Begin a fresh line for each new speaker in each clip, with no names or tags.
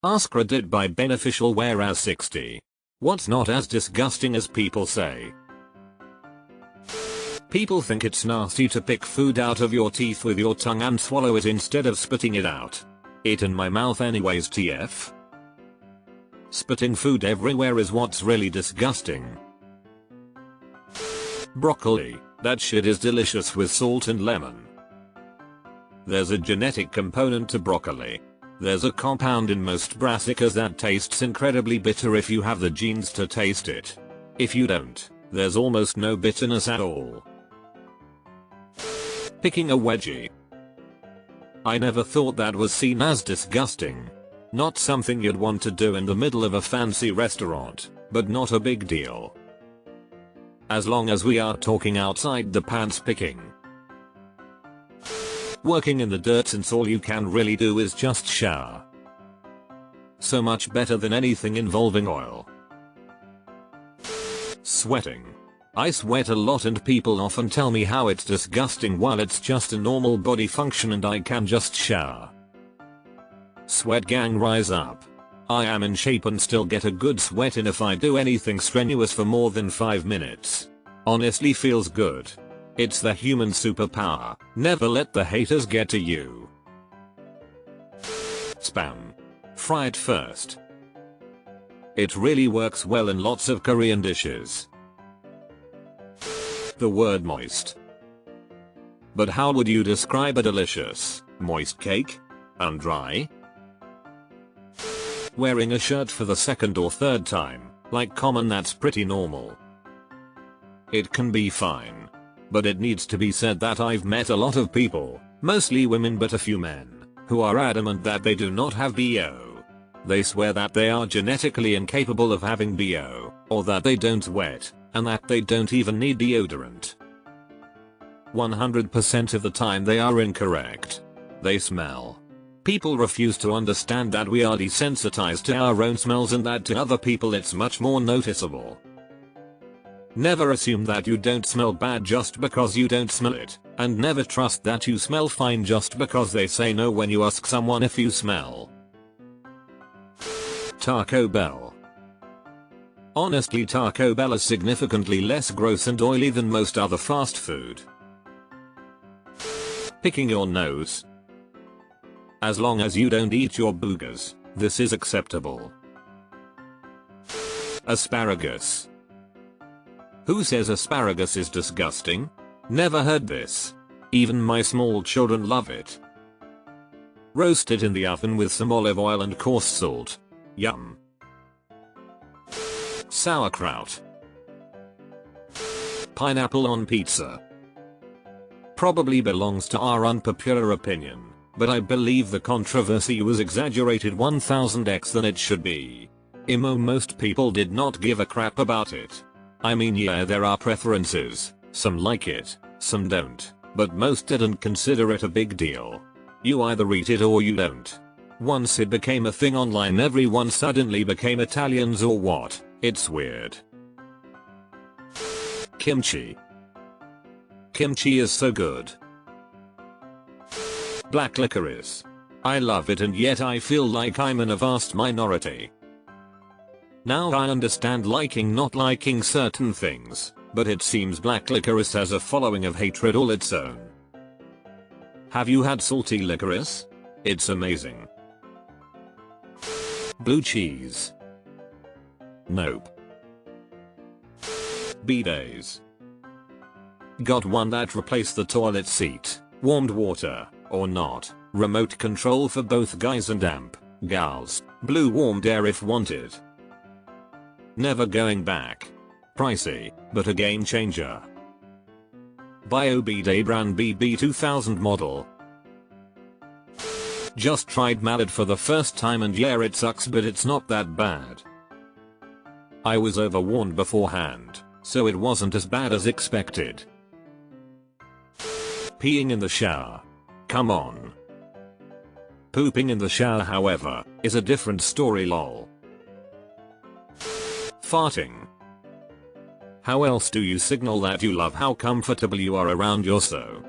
AskReddit by beneficial whereas 60. What's not as disgusting as people say? People think it's nasty to pick food out of your teeth with your tongue and swallow it instead of spitting it out. It in my mouth anyways, TF. Spitting food everywhere is what's really disgusting. Broccoli, that shit is delicious with salt and lemon. There's a genetic component to broccoli. There's a compound in most brassicas that tastes incredibly bitter if you have the genes to taste it. If you don't, there's almost no bitterness at all. Picking a wedgie. I never thought that was seen as disgusting. Not something you'd want to do in the middle of a fancy restaurant, but not a big deal. As long as we are talking outside the pants picking. Working in the dirt, since all you can really do is just shower. So much better than anything involving oil. Sweating. I sweat a lot and people often tell me how it's disgusting while it's just a normal body function and I can just shower. Sweat gang, rise up. I am in shape and still get a good sweat in if I do anything strenuous for more than 5 minutes. Honestly feels good. It's the human superpower. Never let the haters get to you. Spam. Fry it first. It really works well in lots of Korean dishes. The word moist. But how would you describe a delicious, moist cake? Undry? Wearing a shirt for the second or third time, like common, that's pretty normal. It can be fine. But it needs to be said that I've met a lot of people, mostly women but a few men, who are adamant that they do not have BO. They swear that they are genetically incapable of having BO, or that they don't sweat, and that they don't even need deodorant. 100% of the time they are incorrect. They smell. People refuse to understand that we are desensitized to our own smells and that to other people it's much more noticeable. Never assume that you don't smell bad just because you don't smell it, and never trust that you smell fine just because they say no when you ask someone if you smell. Taco Bell. Honestly, Taco Bell is significantly less gross and oily than most other fast food. Picking your nose. As long as you don't eat your boogers, this is acceptable. Asparagus. Who says asparagus is disgusting? Never heard this. Even my small children love it. Roast it in the oven with some olive oil and coarse salt. Yum. Sauerkraut. Pineapple on pizza. Probably belongs to our unpopular opinion, but I believe the controversy was exaggerated 1000x than it should be. Most people did not give a crap about it. I mean, yeah, there are preferences, some like it, some don't, but most didn't consider it a big deal. You either eat it or you don't. Once it became a thing online, everyone suddenly became Italians or what? It's weird. Kimchi. Kimchi is so good. Black licorice. I love it and yet I feel like I'm in a vast minority. Now I understand liking not liking certain things, but it seems black licorice has a following of hatred all its own. Have you had salty licorice? It's amazing. Blue cheese. Nope. Bidets. Got one that replaced the toilet seat, warmed water, or not, remote control for both guys and gals, blue warmed air if wanted. Never going back. Pricey, but a game changer. Bio bidet brand BB 2000 model. Just tried mallet for the first time and yeah, it sucks but it's not that bad. I was overwarned beforehand, so it wasn't as bad as expected. Peeing in the shower. Come on. Pooping in the shower, however, is a different story, lol. Farting. How else do you signal that you love how comfortable you are around yourself?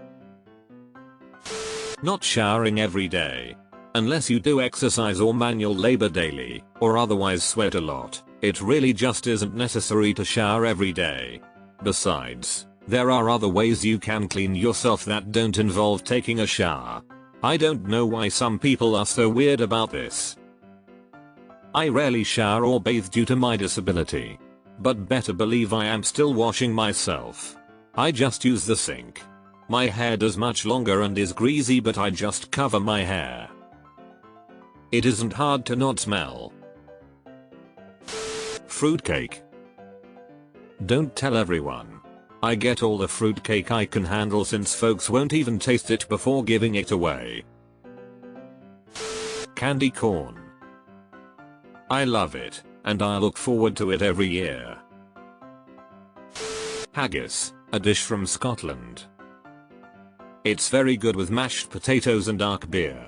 Not showering every day. Unless you do exercise or manual labor daily, or otherwise sweat a lot, it really just isn't necessary to shower every day. Besides, there are other ways you can clean yourself that don't involve taking a shower. I don't know why some people are so weird about this. I rarely shower or bathe due to my disability. But better believe I am still washing myself. I just use the sink. My hair does much longer and is greasy, but I just cover my hair. It isn't hard to not smell. Fruitcake. Don't tell everyone. I get all the fruitcake I can handle since folks won't even taste it before giving it away. Candy corn. I love it, and I look forward to it every year. Haggis, a dish from Scotland. It's very good with mashed potatoes and dark beer.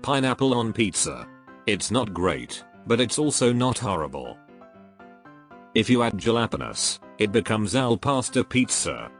Pineapple on pizza. It's not great, but it's also not horrible. If you add jalapenos, it becomes al pasta pizza.